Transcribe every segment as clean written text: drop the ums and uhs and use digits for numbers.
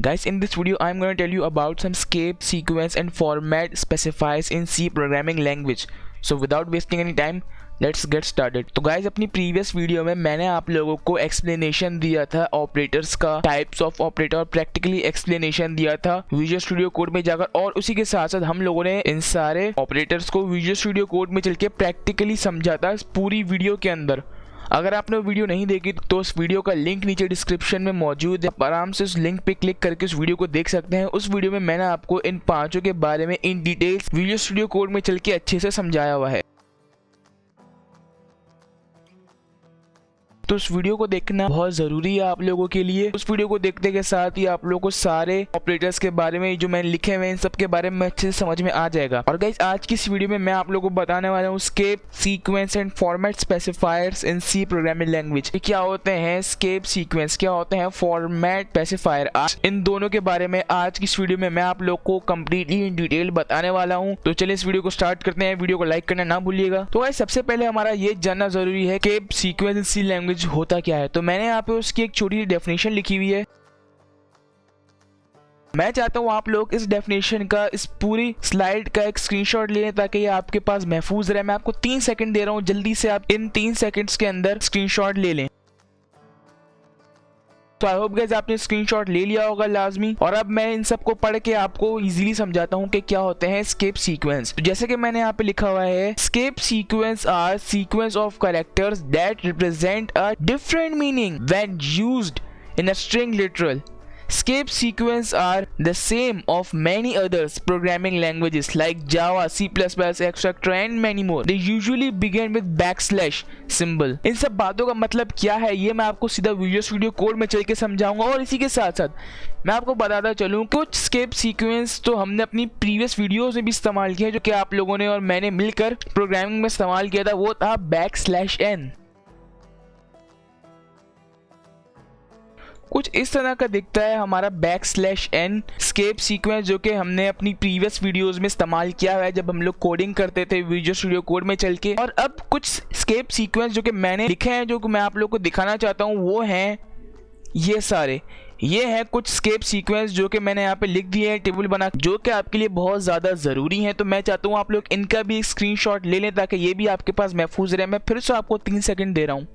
Guys, in this video I'm going to tell you about some escape sequence and format specifies in C programming language. So without wasting any time, let's get started. तो guys अपनी previous video में मैंने आप लोगों को explanation दिया था operators का, टाइप्स ऑफ ऑपरेटर, और प्रैक्टिकली एक्सप्लेनेशन दिया था विजुअल स्टूडियो कोड में जाकर, और उसी के साथ साथ हम लोगों ने इन सारे ऑपरेटर्स को विजुअल स्टूडियो कोड में चल के प्रैक्टिकली समझा था इस पूरी वीडियो के अंदर। अगर आपने वो वीडियो नहीं देखी तो उस वीडियो का लिंक नीचे डिस्क्रिप्शन में मौजूद है, आप आराम से उस लिंक पे क्लिक करके उस वीडियो को देख सकते हैं। उस वीडियो में मैंने आपको इन पांचों के बारे में in details visual studio code में चल के अच्छे से समझाया हुआ है। तो उस वीडियो को देखना बहुत ज़रूरी है आप लोगों के लिए। उस वीडियो को देखने के साथ ही आप लोगों को सारे ऑपरेटर्स के बारे में जो मैंने लिखे हुए हैं इन सब के बारे में अच्छे से समझ में आ जाएगा। और गाइस आज की इस वीडियो में मैं आप लोगों को बताने वाला हूँ escape sequence and format specifiers in C programming language. क्या होते हैं एस्केप सीक्वेंस, क्या होते हैं फॉर्मेट स्पेसिफायर, इन दोनों के बारे में आज की इस वीडियो में मैं आप लोग को कम्प्लीटली इन डिटेल बताने वाला हूँ। तो चलिए इस वीडियो को स्टार्ट करते हैं। वीडियो को लाइक करना ना भूलिएगा। तो गाइस सबसे पहले हमारा ये जानना जरूरी है कि सीक्वेंस इन सी लैंग्वेज होता क्या है। तो मैंने यहाँ पे उसकी एक छोटी सी डेफिनेशन लिखी हुई है। मैं चाहता हूँ आप लोग इस डेफिनेशन का, इस पूरी स्लाइड का एक स्क्रीनशॉट ले लें ताकि ये आपके पास महफूज रहे। मैं आपको 3 सेकंड दे रहा हूँ, जल्दी से आप इन 3 सेकंड्स के अंदर स्क्रीनशॉट ले लें। तो आई होप गाइस आपने स्क्रीनशॉट ले लिया होगा लाजमी। और अब मैं इन सब को पढ़ के आपको इजीली समझाता हूँ कि क्या होते हैं एस्केप सीक्वेंस। तो जैसे कि मैंने यहाँ पे लिखा हुआ है, escape sequence are sequence of characters that represent a different meaning when used in a string literal. Escape sequences are the same of many others programming languages like Java, C++, etc. and many more. They usually begin with backslash symbol. इन सब बातों का मतलब क्या है ये मैं आपको सीधा विजुअल स्टूडियो कोड में चल के समझाऊंगा। और इसी के साथ साथ मैं आपको बताता चलूँ कुछ escape sequence तो हमने अपनी प्रीवियस वीडियोस में भी इस्तेमाल किया, जो कि आप लोगों ने और मैंने मिलकर प्रोग्रामिंग में इस्तेमाल किया था। वो था बैकस्लैश n। कुछ इस तरह का दिखता है हमारा बैकस्लैश n एस्केप सीक्वेंस, जो कि हमने अपनी प्रीवियस वीडियोस में इस्तेमाल किया है जब हम लोग कोडिंग करते थे विजुअल स्टूडियो कोड में चल के। और अब कुछ एस्केप सीक्वेंस जो कि मैंने लिखे हैं, जो कि मैं आप लोग को दिखाना चाहता हूँ, वो हैं ये सारे। ये हैं कुछ एस्केप सीक्वेंस जो कि मैंने यहाँ पे लिख दिए हैं टेबल बना, जो कि आपके लिए बहुत ज़्यादा ज़रूरी हैं। तो मैं चाहता हूँ आप लोग इनका भी स्क्रीनशॉट ले लें ताकि ये भी आपके पास महफूज रहे। मैं फिर से आपको 3 सेकेंड दे रहा हूँ।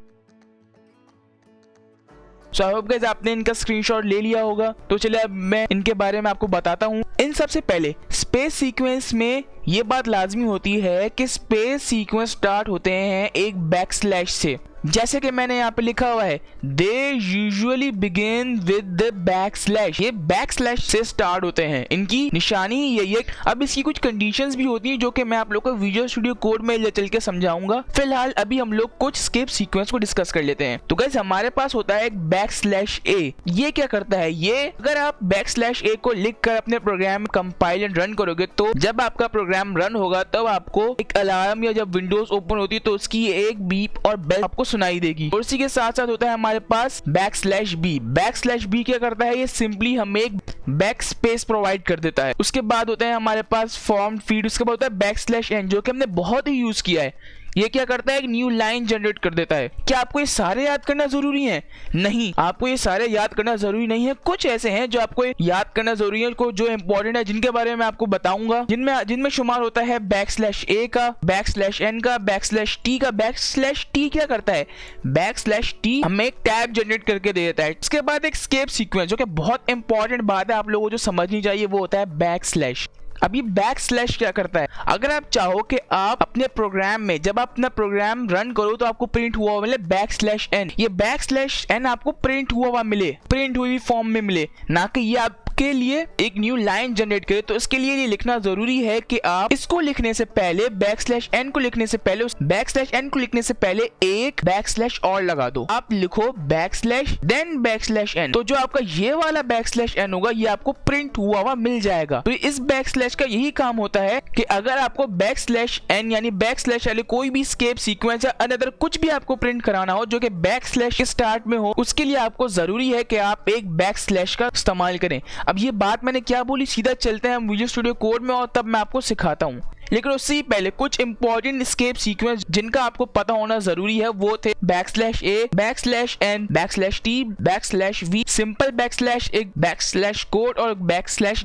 सो आई होप गाइस आपने इनका स्क्रीनशॉट ले लिया होगा। तो चलिए अब मैं इनके बारे में आपको बताता हूँ। इन सबसे पहले स्पेस सीक्वेंस में ये बात लाजमी होती है कि स्पेस सीक्वेंस स्टार्ट होते हैं एक बैकस्लैश से। जैसे कि मैंने यहाँ पे लिखा हुआ है, they usually begin with the backslash. ये बैकस्लैश से स्टार्ट होते हैं, इनकी निशानी यही है। अब इसकी कुछ कंडीशंस भी होती हैं जो कि मैं आप लोग को विजुअल स्टूडियो कोड में ले चल के समझाऊंगा। फिलहाल अभी हम लोग कुछ एस्केप सीक्वेंस को डिस्कस कर लेते हैं। तो गाइस हमारे पास होता है एक बैकस्लैश ए। ये क्या करता है, ये अगर आप बैकस्लैश ए को लिख कर अपने प्रोग्राम कंपाइल एंड रन करोगे तो जब आपका प्रोग्राम रन होगा तब आपको एक अलार्म, या जब विंडोज ओपन होती है तो उसकी एक बीप और बेल आपको सुनाई देगी। और इसी के साथ साथ होता है हमारे पास बैकस्लैश बी। बैकस्लैश बी क्या करता है, ये सिंपली हमें एक बैक स्पेस प्रोवाइड कर देता है। उसके बाद होता है हमारे पास फॉर्म फीड। उसके बाद होता है बैकस्लैश एन, जो कि हमने बहुत ही यूज किया है। ये क्या करता है, एक न्यू लाइन जनरेट कर देता है। क्या आपको ये सारे याद करना जरूरी है? नहीं, आपको ये सारे याद करना जरूरी नहीं है। कुछ ऐसे हैं जो आपको याद करना जरूरी है, जो इंपॉर्टेंट है, जिनके बारे में आपको बताऊंगा, जिनमें शुमार होता है बैकस्लैश ए का, बैकस्लैश एन का, बैकस्लैश टी का। बैकस्लैश टी क्या करता है, बैकस्लैश टी हमें एक टैब जनरेट करके दे देता है। इसके बाद एक एस्केप सीक्वेंस, जो कि बहुत इंपॉर्टेंट बात है आप लोगों को जो समझनी चाहिए, वो होता है बैकस्लैश। अब ये बैकस्लैश क्या करता है, अगर आप चाहो कि आप अपने प्रोग्राम में जब आप अपना प्रोग्राम रन करो तो आपको प्रिंट हुआ मिले बैकस्लैश एन, ये बैकस्लैश एन आपको प्रिंट हुआ मिले, प्रिंट हुई फॉर्म में मिले, ना कि ये आपके लिए एक न्यू लाइन जनरेट करे। तो इसके लिए ये लिखना जरूरी है कि आप इसको लिखने से पहले, बैकस्लैश एन को लिखने से पहले, उस बैकस्लैश एन को लिखने से पहले एक बैकस्लैश और लगा दो। आप लिखो बैकस्लैश देन बैकस्लैश एन, तो जो आपका ये वाला बैकस्लैश एन होगा ये आपको प्रिंट हुआ मिल जाएगा। तो इस बैकस्लैश का यही काम होता है कि अगर आपको बैकस्लैश एन यानी बैकस्लैश वाले कोई भी एस्केप सीक्वेंस या अनदर कुछ भी आपको प्रिंट कराना हो जो कि बैकस्लैश के स्टार्ट में हो, उसके लिए आपको जरूरी है कि आप एक बैकस्लैश का इस्तेमाल करें। अब ये बात मैंने क्या बोली, सीधा चलते हैं हम विजुअल स्टूडियो कोड में और तब मैं आपको सिखाता हूँ। लेकिन उससे पहले कुछ इंपॉर्टेंट एस्केप सीक्वेंस जिनका आपको पता होना जरूरी है वो थे \a, \n, \t, \v, simple \a, \quote और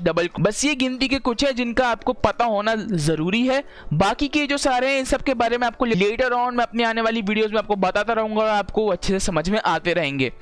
\double। बस ये गिनती के कुछ है जिनका आपको पता होना जरूरी है। बाकी के जो सारे हैं इन सब के बारे में आपको लेटर ऑन मैं अपनी आने वाली वीडियोस में आपको बताता रहूंगा और आपको अच्छे से समझ में आते रहेंगे।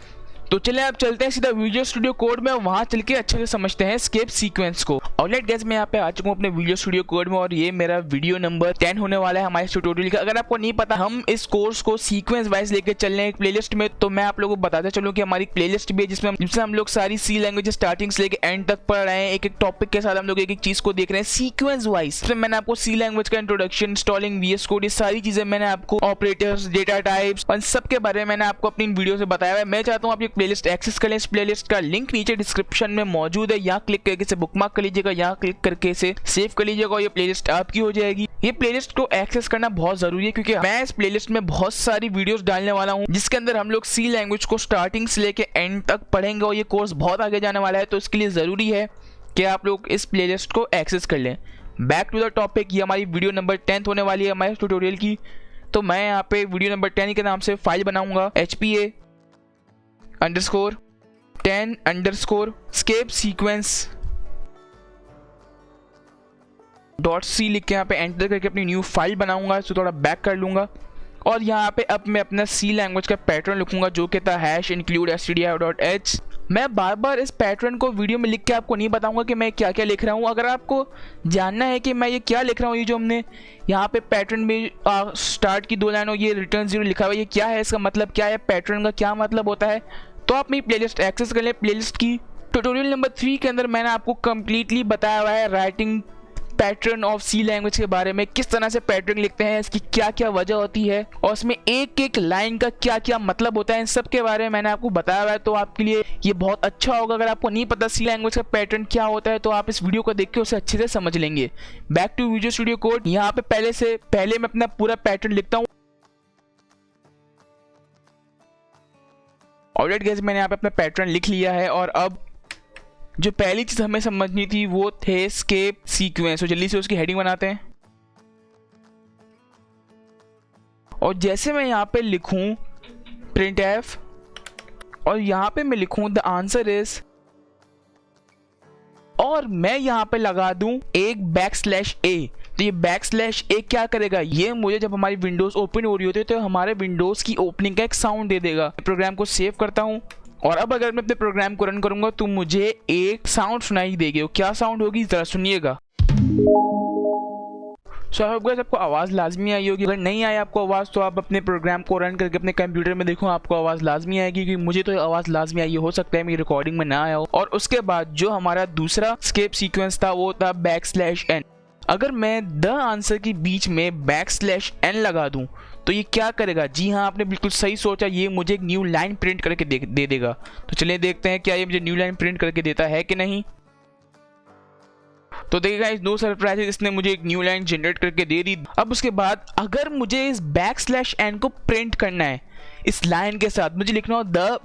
तो चलिए आप चलते हैं सीधा विजुअल स्टूडियो कोड में, वहां चल के अच्छे से समझते हैं एस्केप सीक्वेंस को। ऑलराइट गाइस, मैं यहाँ पे आ चुका हूँ अपने विजुअल स्टूडियो कोड में और ये मेरा वीडियो नंबर 10 होने वाला है हमारे ट्यूटोरियल का। अगर आपको नहीं पता हम इस कोर्स को सीक्वेंस वाइज लेके चल रहे हैं एक प्लेलिस्ट में, तो मैं आप लोगों को बताता चलूँ कि हमारी प्लेलिस्ट भी है जिसमें हम लोग सारी सी लैंग्वेज स्टार्टिंग से लेकर एंड तक पढ़ रहे हैं। एक एक टॉपिक के साथ हम लोग एक एक चीज को देख रहे हैं सीक्वेंस वाइज। मैंने आपको सी लैंग्वेज का इंट्रोडक्शन, इंस्टॉलिंग VS कोड, ये सारी चीजें मैंने आपको, ऑपरेटर्स, डेटा टाइप्स, उन सब के बारे में मैंने आपको अपनी वीडियो से बताया है। मैं चाहता हूँ आप ये प्लेलिस्ट एक्सेस कर लें। इस प्लेलिस्ट का लिंक नीचे डिस्क्रिप्शन में मौजूद है, यहाँ क्लिक करके इसे बुकमार्क कर लीजिएगा, यहाँ क्लिक करके इसे सेव कर लीजिएगा और ये प्लेलिस्ट आपकी हो जाएगी। ये प्लेलिस्ट को एक्सेस करना बहुत जरूरी है क्योंकि मैं इस प्लेलिस्ट में बहुत सारी वीडियोस डालने वाला हूँ जिसके अंदर हम लोग सी लैंग्वेज को स्टार्टिंग से लेके एंड तक पढ़ेंगे और ये कोर्स बहुत आगे जाने वाला है। तो इसके लिए जरूरी है कि आप लोग इस प्लेलिस्ट को एक्सेस कर लें। बैक टू द टॉपिक, ये हमारी वीडियो नंबर 10 होने वाली है हमारे ट्यूटोरियल की। तो मैं यहाँ पे वीडियो नंबर 10 के नाम से फाइल बनाऊंगा HPA_10_escape sequence .c लिख के यहाँ पे एंटर करके अपनी न्यू फाइल बनाऊंगा। इसको थोड़ा बैक कर लूंगा और यहाँ पे अब मैं अपना सी लैंग्वेज का पैटर्न लिखूंगा जो कि था #include stdio.h। मैं बार बार इस पैटर्न को वीडियो में लिख के आपको नहीं बताऊंगा कि मैं क्या क्या लिख रहा हूँ। अगर आपको जानना है कि मैं ये क्या लिख रहा हूँ, ये जो हमने यहाँ पे पैटर्न में स्टार्ट की 2 लाइनों ये रिटर्न 0 लिखा हुआ है, ये क्या है, इसका मतलब क्या है, पैटर्न का क्या मतलब होता है, तो आप मेरी प्लेलिस्ट एक्सेस कर लें। प्लेलिस्ट की ट्यूटोरियल नंबर 3 के अंदर मैंने आपको कंप्लीटली बताया हुआ है writing pattern of C language के बारे में, किस तरह से पैटर्न लिखते हैं, इसकी क्या क्या वजह होती है और इसमें एक एक लाइन का क्या क्या मतलब होता है, इन सब के बारे में मैंने आपको बताया हुआ है। तो आपके लिए ये बहुत अच्छा होगा। अगर आपको नहीं पता सी लैंग्वेज का पैटर्न क्या होता है तो आप इस वीडियो को देख के उसे अच्छे से समझ लेंगे। Back to visual studio code, यहाँ पे पहले मैं अपना पूरा पैटर्न लिखता हूँ। ऑलराइट गाइस, मैंने यहाँ पे अपना पैटर्न लिख लिया है और अब जो पहली चीज हमें समझनी थी वो थे एस्केप सीक्वेंस। तो जल्दी से उसकी हेडिंग बनाते हैं और जैसे मैं यहाँ पे लिखूं printf और यहाँ पे मैं लिखूं द आंसर इज और मैं यहाँ पे लगा दूं एक \a। तो ये \a क्या करेगा, ये मुझे जब हमारी विंडोज ओपन हो रही होती है तो हमारे विंडोज की ओपनिंग का एक साउंड दे देगा। प्रोग्राम को सेव करता हूँ और अब अगर मैं अपने प्रोग्राम को रन करूंगा तो मुझे एक साउंड सुनाई देगी। वो क्या साउंड होगी जरा सुनिएगा। आपको आवाज लाजमी आई होगी। अगर नहीं आई आपको आवाज तो आप अपने प्रोग्राम को रन करके अपने कंप्यूटर में देखो, आपको आवाज लाजमी आएगी क्योंकि मुझे तो आवाज लाजमी आई, हो सकता है मेरी रिकॉर्डिंग में ना आया हो। और उसके बाद जो हमारा दूसरा एस्केप सीक्वेंस था वो था \n। अगर मैं द आंसर के बीच में \n लगा दूं तो ये क्या करेगा, जी हाँ आपने बिल्कुल सही सोचा, ये मुझे एक न्यू लाइन प्रिंट करके दे देगा। तो चलिए देखते हैं क्या ये मुझे न्यू लाइन प्रिंट करके देता है कि नहीं। तो देखिएगा इस नो सरप्राइजेस, इसने मुझे एक न्यू लाइन जनरेट करके दे दी। अब उसके बाद अगर मुझे इस \n को प्रिंट करना है इस लाइन के साथ, मुझे लिखना हो द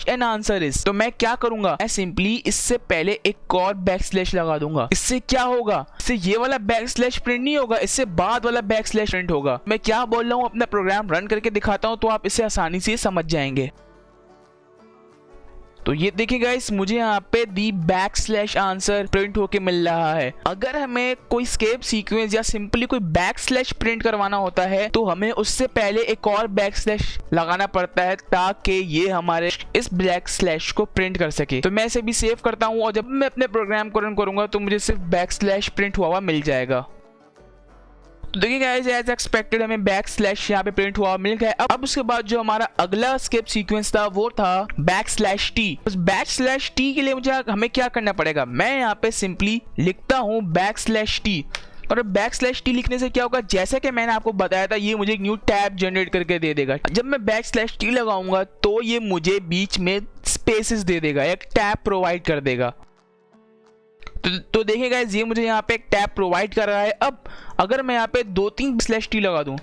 \n आंसर इज, तो मैं क्या करूंगा, मैं सिंपली इससे पहले एक और \/ लगा दूंगा। इससे क्या होगा, इससे ये वाला \/ प्रिंट नहीं होगा, इससे बाद वाला \/ प्रिंट होगा। मैं क्या बोल रहा हूँ अपना प्रोग्राम रन करके दिखाता हूँ तो आप इसे आसानी से समझ जाएंगे। तो ये देखिए गाइस, मुझे यहाँ पे दी \/ आंसर प्रिंट होके मिल रहा है। अगर हमें कोई एस्केप सीक्वेंस या सिंपली कोई \/ प्रिंट करवाना होता है तो हमें उससे पहले एक और \/ लगाना पड़ता है ताकि ये हमारे इस \/ को प्रिंट कर सके। तो मैं इसे भी सेव करता हूँ और जब मैं अपने प्रोग्राम को रन करूंगा तो मुझे सिर्फ \/ प्रिंट हुआ मिल जाएगा। तो देखिए गाइस, एज एक्सपेक्टेड हमें \/ यहाँ पे प्रिंट हुआ मिल गया। अब उसके बाद जो हमारा अगला एस्केप सीक्वेंस था वो था \t। उस \t के लिए मुझे हमें क्या करना पड़ेगा, मैं यहाँ पे सिंपली लिखता हूँ \t और \t लिखने से क्या होगा, जैसे कि मैंने आपको बताया था ये मुझे एक न्यू टैब जनरेट करके दे देगा। जब मैं \t लगाऊंगा तो ये मुझे बीच में स्पेसेस दे देगा, एक टैब प्रोवाइड कर देगा। तो देखिए गाइस, ये मुझे यहाँ पे एक टैब प्रोवाइड कर रहा है। अब अगर मैं यहाँ पे 2-3 \t लगा दूं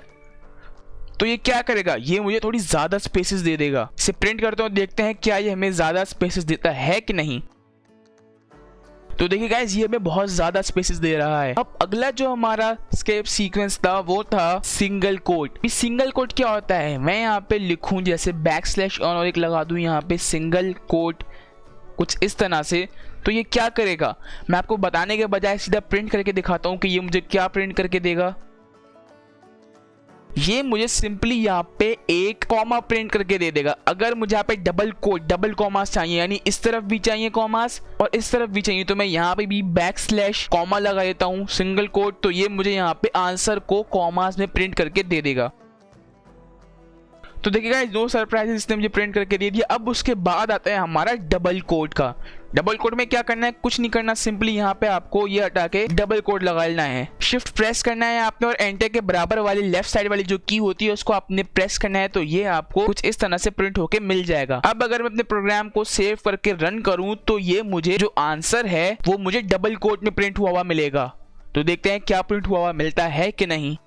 तो ये क्या करेगा, ये मुझे थोड़ी ज्यादा स्पेसेस दे देगा। इसे प्रिंट करते हैं, देखते हैं क्या ये हमें ज्यादा स्पेसेस देता है कि नहीं। तो देखिए गाइस ये हमें बहुत ज्यादा स्पेसेस दे रहा है। अब अगला जो हमारा एस्केप सीक्वेंस था वो था सिंगल कोट। सिंगल कोट क्या होता है, मैं यहाँ पे लिखूं जैसे बैकस्लैश और एक लगा दूं यहाँ पे सिंगल कोट कुछ इस तरह से, तो ये क्या करेगा, मैं आपको बताने के बजाय सीधा प्रिंट करके दिखाता हूँ कि ये मुझे क्या प्रिंट करके देगा। ये मुझे सिंपली यहाँ पे एक कॉमा प्रिंट करके दे देगा। अगर मुझे यहाँ पे डबल कोट डबल कॉमास चाहिए, यानी इस तरफ भी चाहिए कॉमास और इस तरफ भी चाहिए, तो मैं यहाँ पे भी बैकस्लैश कॉमा लगा देता हूँ सिंगल कोट, तो ये मुझे यहाँ पे आंसर को कॉमास में प्रिंट करके दे देगा। तो देखिए गाइस नो सरप्राइजेस, इसने मुझे प्रिंट करके दे दिया। अब उसके बाद आता है हमारा डबल कोट का। डबल कोट में क्या करना है, कुछ नहीं करना, सिंपली यहाँ पे आपको ये हटा के डबल कोट लगा लेना है। शिफ्ट प्रेस करना है आपने और एंटर के बराबर वाली लेफ्ट साइड वाली जो की होती है उसको आपने प्रेस करना है, तो ये आपको कुछ इस तरह से प्रिंट होके मिल जाएगा। अब अगर मैं अपने प्रोग्राम को सेव करके रन करूं तो ये मुझे जो आंसर है वो मुझे डबल कोट में प्रिंट हुआ हुआ मिलेगा। तो देखते हैं क्या प्रिंट हुआ हुआ मिलता है कि नहीं।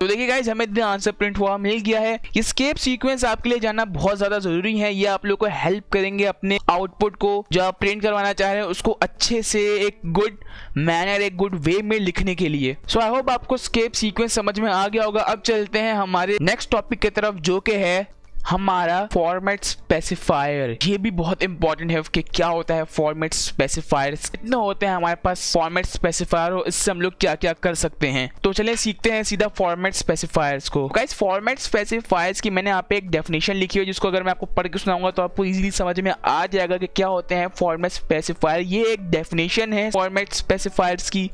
तो देखिए गाइस हमें आंसर प्रिंट हुआ मिल गया है। एस्केप सीक्वेंस आपके लिए जानना बहुत ज्यादा जरूरी है। ये आप लोग को हेल्प करेंगे अपने आउटपुट को जो आप प्रिंट करवाना चाह रहे हैं उसको अच्छे से एक गुड मैनर एक गुड वे में लिखने के लिए। सो आई होप आपको एस्केप सीक्वेंस समझ में आ गया होगा। अब चलते हैं हमारे नेक्स्ट टॉपिक की तरफ जो कि है हमारा फॉर्मेट स्पेसिफायर। ये भी बहुत इंपॉर्टेंट है कि क्या होता है फॉर्मेट स्पेसिफायर, इतना होते हैं हमारे पास फॉर्मेट स्पेसिफायर और इससे हम लोग क्या क्या कर सकते हैं। तो चलिए सीखते हैं सीधा फॉर्मेट स्पेसिफायर्स को। गाइस फॉर्मेट स्पेसिफायर्स की मैंने यहाँ पे एक डेफिनेशन लिखी है जिसको अगर मैं आपको पढ़ के सुनाऊंगा तो आपको इजीली समझ में आ जाएगा कि क्या होते हैं फॉर्मेट स्पेसिफायर। ये एक डेफिनेशन है फॉर्मेट स्पेसिफायर्स की।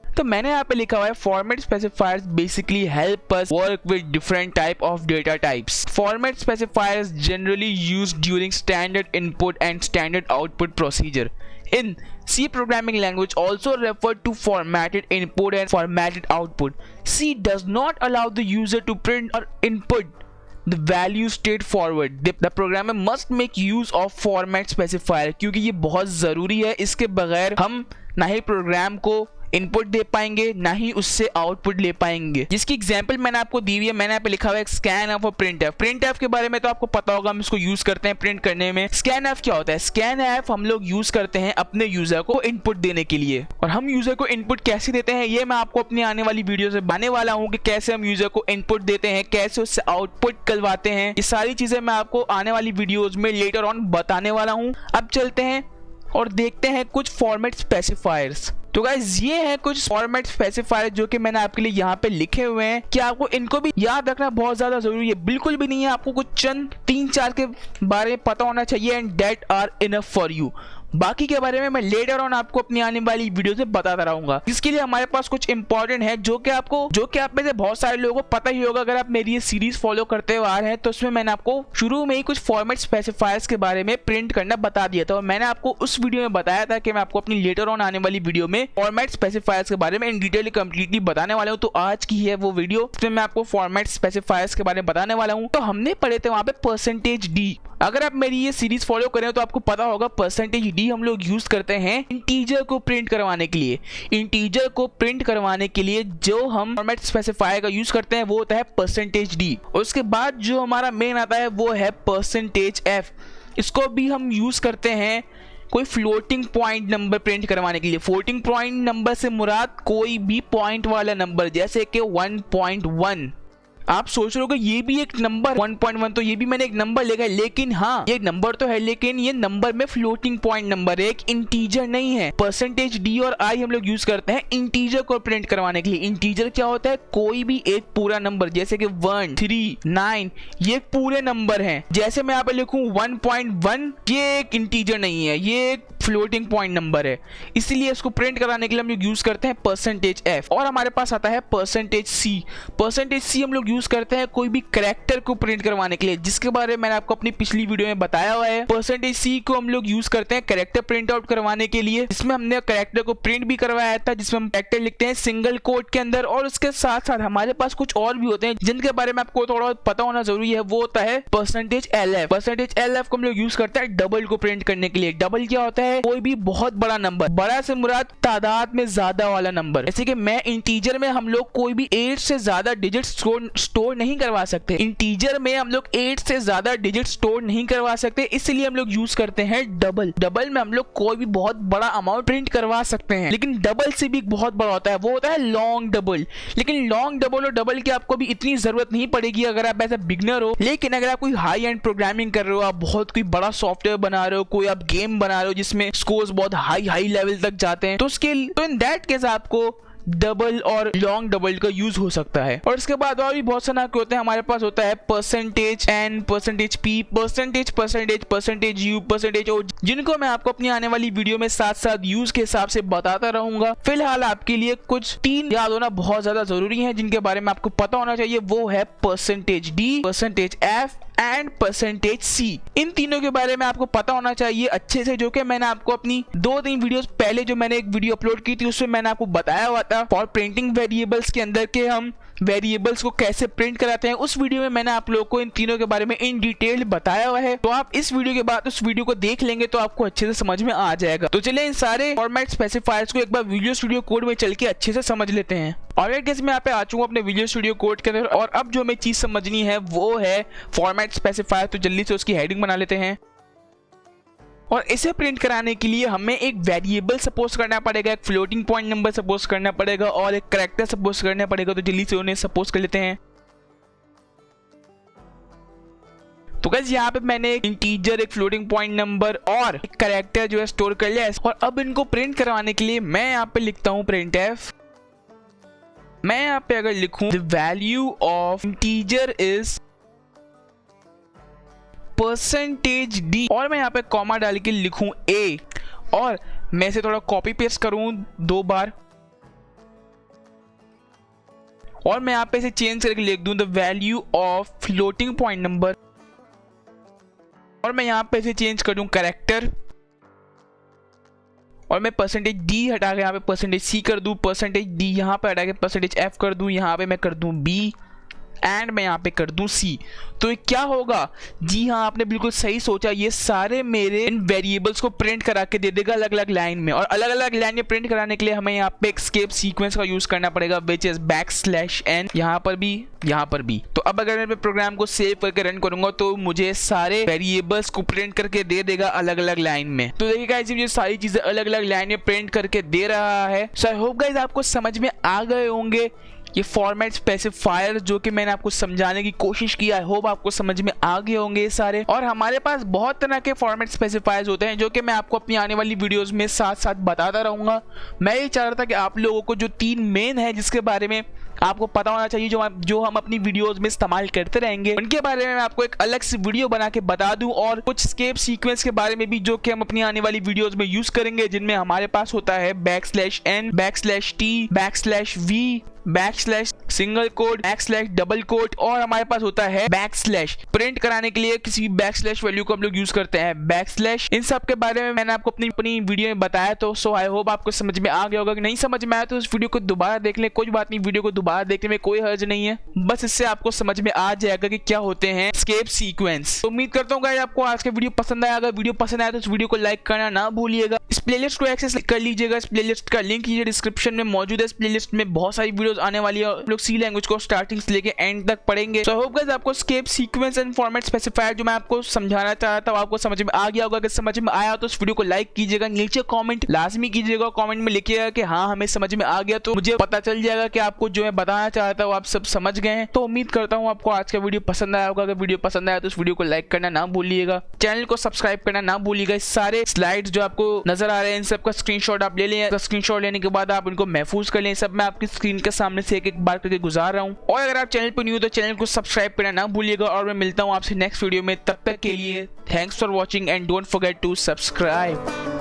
तो मैंने यहाँ पे लिखा हुआ है format specifiers basically help us work with different type of data types. Format specifiers generally used during standard input and standard output procedure in C programming language also referred to formatted input and formatted output. C does not allow the user to print or input the value straightforward. The programmer must make use of format specifier क्योंकि ये बहुत ज़रूरी है। इसके बगैर हम ना ही programme को इनपुट दे पाएंगे ना ही उससे आउटपुट ले पाएंगे। जिसकी एग्जांपल मैंने आपको दी हुई है, मैंने यहाँ पे लिखा हुआ है स्कैन एफ और प्रिंट एफ। प्रिंट एफ के बारे में तो आपको पता होगा, हम इसको यूज करते हैं प्रिंट करने में। स्कैन एफ क्या होता है, स्कैन एफ हम लोग यूज करते हैं अपने यूजर को इनपुट देने के लिए। और हम यूजर को इनपुट कैसे देते हैं ये मैं आपको अपनी आने वाली वीडियो से बताने वाला हूँ कि कैसे हम यूजर को इनपुट देते हैं, कैसे उससे आउटपुट करवाते हैं। ये सारी चीजें मैं आपको आने वाली वीडियोज में लेटर ऑन बताने वाला हूँ। अब चलते हैं और देखते हैं कुछ फॉर्मेट स्पेसिफायर्स। तो गाइस ये है कुछ फॉर्मेट स्पेसिफायर जो कि मैंने आपके लिए यहाँ पे लिखे हुए हैं कि आपको इनको भी याद रखना बहुत ज्यादा जरूरी है। बिल्कुल भी नहीं है, आपको कुछ चंद 3-4 के बारे में पता होना चाहिए and that are enough for you. बाकी के बारे में मैं लेटर ऑन आपको अपनी आने वाली वीडियो से बताता रहूंगा। इसके लिए हमारे पास कुछ इंपॉर्टेंट है जो कि आप में से बहुत सारे लोगों को पता ही होगा। अगर आप मेरी ये सीरीज फॉलो करते हुए आ रहे हैं तो उसमें मैंने आपको शुरू में ही कुछ फॉर्मेट स्पेसिफायर्स के बारे में प्रिंट करना बता दिया था और मैंने आपको उस वीडियो में बताया था कि मैं आपको अपनी लेटर ऑन आने वाली वीडियो में फॉर्मेट स्पेसिफायर्स के बारे में इन डिटेल कंप्लीटली बताने वाला हूँ। तो आज की है वो वीडियो जिसमें मैं आपको फॉर्मेट स्पेसिफायर्स के बारे में बताने वाला हूँ। तो हमने पढ़े थे वहां पे %d। अगर आप मेरी ये सीरीज फॉलो करें तो आपको पता होगा %d हम लोग यूज करते हैं इंटीजर को प्रिंट करवाने के लिए। इंटीजर को प्रिंट करवाने के लिए जो हम फॉर्मेट स्पेसिफायर का यूज करते हैं वो होता है %d। और उसके बाद जो हमारा मेन आता है वो है %f। इसको भी हम यूज करते हैं कोई फ्लोटिंग पॉइंट नंबर प्रिंट करवाने के लिए। फ्लोटिंग पॉइंट नंबर से मुराद कोई भी पॉइंट वाला नंबर, जैसे कि 1.1। आप सोच रहे हो कि ये भी एक नंबर 1.1, तो ये भी मैंने एक नंबर लिखा है, लेकिन हाँ ये नंबर तो है लेकिन ये नंबर में फ्लोटिंग पॉइंट नंबर है, एक इंटीजर नहीं है। %d और i हम लोग यूज करते हैं इंटीजर को प्रिंट करवाने के लिए। इंटीजर क्या होता है, कोई भी एक पूरा नंबर, जैसे कि 1, 3, 9 ये पूरे नंबर हैं। जैसे मैं यहाँ पे लिखूं 1.1, ये एक इंटीजर नहीं है, ये एक फ्लोटिंग पॉइंट नंबर है, इसलिए इसको प्रिंट कराने के लिए हम लोग यूज करते हैं %f। और हमारे पास आता है %c। %c हम लोग यूज करते हैं कोई भी कैरेक्टर को प्रिंट करवाने के लिए, जिसके बारे में मैंने आपको अपनी पिछली वीडियो में बताया हुआ है। %c को हम लोग यूज करते हैं कैरेक्टर प्रिंट आउट करवाने के लिए, जिसमें हमने कैरेक्टर को प्रिंट भी करवाया था, जिसमें हम कैरेक्टर लिखते हैं सिंगल कोट के अंदर। और उसके साथ साथ हमारे पास कुछ और भी होते हैं जिनके बारे में आपको थोड़ा पता होना जरूरी है। वो होता है %lf। %lf को हम लोग यूज करते हैं डबल को प्रिंट करने के लिए। डबल क्या होता है, है कोई भी बहुत बड़ा नंबर, बड़ा से मुराद तादाद में ज्यादा वाला नंबर। जैसे कि मैं इंटीजर में हम लोग कोई भी 8 से ज्यादा डिजिट स्टोर नहीं करवा सकते, इंटीजर में हम लोग 8 से ज्यादा डिजिट स्टोर नहीं करवा सकते, इसलिए हम लोग यूज करते हैं डबल। डबल में हम लोग कोई भी बहुत बड़ा अमाउंट प्रिंट करवा सकते हैं, लेकिन डबल से भी बहुत बड़ा होता है, वो होता है लॉन्ग डबल। लेकिन लॉन्ग डबल और डबल की आपको भी इतनी जरूरत नहीं पड़ेगी अगर आप ऐसा बिगनर हो। लेकिन अगर आप कोई हाई एंड प्रोग्रामिंग कर रहे हो, आप बहुत कोई बड़ा सॉफ्टवेयर बना रहे हो, कोई आप गेम बना रहे हो जिसमें स्कोर्स बहुत हाई लेवल तक जाते हैं, तो इन दैट केस आपको डबल और लॉन्ग डबल का यूज हो सकता है। और इसके बाद और भी बहुत सारे होते हैं, हमारे पास होता है percentage N, percentage P, percentage U, percentage O, जिनको मैं आपको अपनी आने वाली वीडियो में साथ साथ यूज के हिसाब से बताता रहूंगा। फिलहाल आपके लिए कुछ 3 याद होना बहुत ज्यादा जरूरी है जिनके बारे में आपको पता होना चाहिए, वो है percentage D, percentage F and percentage C. इन तीनों के बारे में आपको पता होना चाहिए अच्छे से, जो कि मैंने आपको अपनी 2-3 वीडियोस पहले जो मैंने एक वीडियो अपलोड की थी उसमें मैंने आपको बताया हुआ था फॉर प्रिंटिंग वेरिएबल्स के अंदर के हम वेरिएबल्स को कैसे प्रिंट कराते हैं। उस वीडियो में मैंने आप लोगों को इन तीनों के बारे में इन डिटेल बताया हुआ है, तो आप इस वीडियो के बाद उस वीडियो को देख लेंगे तो आपको अच्छे से समझ में आ जाएगा। तो चलिए इन सारे फॉर्मेट स्पेसिफायर्स को एक बार विजुअल स्टूडियो कोड में चल के अच्छे से समझ लेते हैं। और एक केस में यहाँ पे आ चुका हूँ अपने विजुअल स्टूडियो कोड के अंदर, और अब जो हमें चीज समझनी है वो है फॉर्मेट स्पेसिफायर। तो जल्दी से उसकी हेडिंग बना लेते हैं। और इसे प्रिंट कराने के लिए हमें एक वेरिएबल सपोज करना पड़ेगा, एक फ्लोटिंग पॉइंट नंबर सपोज करना पड़ेगा और एक कैरेक्टर सपोज करना पड़ेगा। तो जल्दी से उन्हें सपोज कर लेते हैं। तो गाइस यहाँ पे मैंने एक इंटीजर, एक फ्लोटिंग पॉइंट नंबर और एक कैरेक्टर जो है स्टोर कर लिया है। और अब इनको प्रिंट करवाने के लिए मैं यहाँ पे लिखता हूँ printf। मैं यहाँ पे अगर लिखूं the value of integer is percentage D और मैं यहाँ पे कॉमा डाल के लिखूं ए, और मैं इसे थोड़ा कॉपी पेस्ट करूं 2 बार, और मैं यहाँ पे इसे चेंज करके लिख दूं the value of floating point number, और मैं यहाँ पे इसे चेंज कर दूं कैरेक्टर, और मैं परसेंटेज डी हटा के यहाँ पे परसेंटेज सी कर दूं, परसेंटेज डी यहाँ पे हटा के परसेंटेज एफ कर दूं, यहाँ पे मैं कर दूं बी एंड मैं यहाँ पे कर दूं सी। तो ये क्या होगा? जी हाँ, आपने बिल्कुल सही सोचा, ये सारे मेरे इन वेरिएबल्स को प्रिंट करा के दे देगा अलग अलग लाइन में। और अलग अलग लाइन में प्रिंट कराने के लिए हमें यहाँ पे एस्केप सीक्वेंस का यूज करना पड़ेगा, विच इज \n, यहाँ पर भी, यहाँ पर भी। तो अब अगर मैं प्रोग्राम को सेव करके रन करूंगा तो मुझे सारे वेरिएबल्स को प्रिंट करके दे देगा अलग अलग लाइन में। तो देखिए गाइस, ये सारी चीजें अलग अलग लाइन में प्रिंट करके दे रहा है। सो आई होप गाइस आपको समझ में आ गए होंगे ये फॉर्मेट स्पेसिफायर जो कि मैंने आपको समझाने की कोशिश की। आई होप आपको समझ में आ गए होंगे ये सारे। और हमारे पास बहुत तरह के फॉर्मेट स्पेसिफायर्स होते हैं जो कि मैं आपको अपनी आने वाली वीडियोस में साथ साथ बताता रहूंगा। मैं ये चाह रहा था कि आप लोगों को जो 3 मेन है जिसके बारे में आपको पता होना चाहिए, जो हम अपनी वीडियोस में इस्तेमाल करते रहेंगे, उनके बारे में मैं आपको एक अलग से वीडियो बना के बता दूं। और कुछ एस्केप सीक्वेंस के बारे में भी जो कि हम अपनी आने वाली वीडियोस में यूज करेंगे, जिनमें हमारे पास होता है \n, \t, \v, \single quote, \double quote, और हमारे पास होता है \। प्रिंट कराने के लिए किसी \। वैल्यू को हम लोग यूज करते हैं \। इन सब के बारे में मैंने आपको अपनी वीडियो में बताया। तो सो आई होप आपको समझ में आ गया होगा। कि नहीं समझ में आया तो इस वीडियो को दोबारा देख ले, कोई बात नहीं, वीडियो को दोबारा देखने में कोई हर्ज नहीं है। बस इससे आपको समझ में आ जाएगा कि क्या होते हैं एस्केप सीक्वेंस। तो उम्मीद करता हूँ गाइस आपको आज का वीडियो पसंद आया। अगर वीडियो पसंद आया तो इस वीडियो को लाइक करना ना भूलिएगा। इस प्लेलिस्ट को एक्सेस कर लीजिएगा। इस प्लेलिस्ट का लिंक ये डिस्क्रिप्शन में मौजूद है। इस प्लेलिस्ट में बहुत सारी वीडियोस आने वाली है। लोग सी लैंग्वेज को स्टार्टिंग से लेके एंड तक पढ़ेंगे। सो आई होप गाइस आपको escape sequence and format specifier जो मैं आपको समझाना चाह था आपको समझ में आ गया होगा। अगर समझ में आया तो इस वीडियो को लाइक कीजिएगा, नीचे कमेंट लाजमी कीजिएगा, कमेंट में लिखिएगा कि हाँ हमें समझ में आ गया। तो मुझे पता चल जाएगा कि आपको जो मैं बताना चाहता हूँ आप सब समझ गए हैं। तो उम्मीद करता हूँ आपको आज का वीडियो पसंद आया होगा। अगर वीडियो पसंद आया तो इस वीडियो को लाइक करना ना भूलिएगा, चैनल को सब्सक्राइब करना ना भूलिएगा। इस सारे स्लाइड्स जो आपको नजर आ रहे हैं इन सब का स्क्रीनशॉट आप ले लें। स्क्रीनशॉट लेने के बाद आप उनको महफूज कर लें। सब मैं आपकी स्क्रीन के सामने से एक एक बार करके गुजार रहा हूँ। और अगर आप चैनल पर न्यू हो तो चैनल को सब्सक्राइब करना ना भूलिएगा। और मैं मिलता हूँ आपसे नेक्स्ट वीडियो में। तब तक के लिए thanks for watching and don't forget to subscribe.